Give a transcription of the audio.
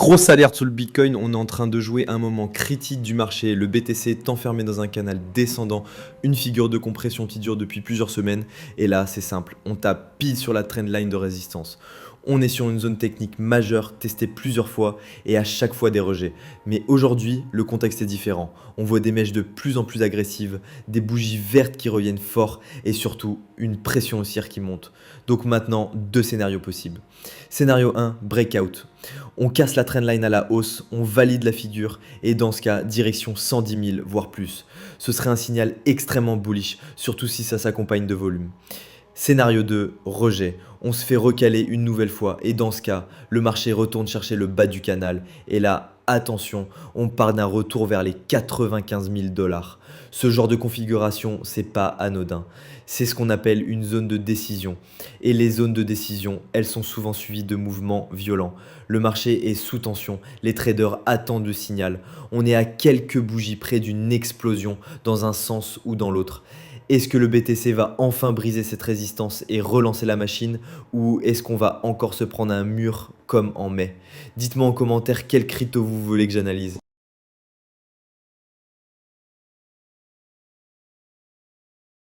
Grosse alerte sur le Bitcoin, on est en train de jouer un moment critique du marché. Le BTC est enfermé dans un canal descendant, une figure de compression qui dure depuis plusieurs semaines. Et là, c'est simple, on tape pile sur la trendline de résistance. On est sur une zone technique majeure, testée plusieurs fois et à chaque fois des rejets. Mais aujourd'hui, le contexte est différent. On voit des mèches de plus en plus agressives, des bougies vertes qui reviennent fort et surtout une pression haussière qui monte. Donc maintenant, deux scénarios possibles. Scénario 1, breakout. On casse la trendline à la hausse, on valide la figure et dans ce cas, direction 110 000, voire plus. Ce serait un signal extrêmement bullish, surtout si ça s'accompagne de volume. Scénario 2, rejet. On se fait recaler une nouvelle fois et dans ce cas, le marché retourne chercher le bas du canal. Et là, attention, on part d'un retour vers les 95 000 $. Ce genre de configuration, c'est pas anodin. C'est ce qu'on appelle une zone de décision. Et les zones de décision, elles sont souvent suivies de mouvements violents. Le marché est sous tension, les traders attendent le signal. On est à quelques bougies près d'une explosion dans un sens ou dans l'autre. Est-ce que le BTC va enfin briser cette résistance et relancer la machine ou est-ce qu'on va encore se prendre un mur comme en mai? Dites-moi en commentaire quel crypto vous voulez que j'analyse.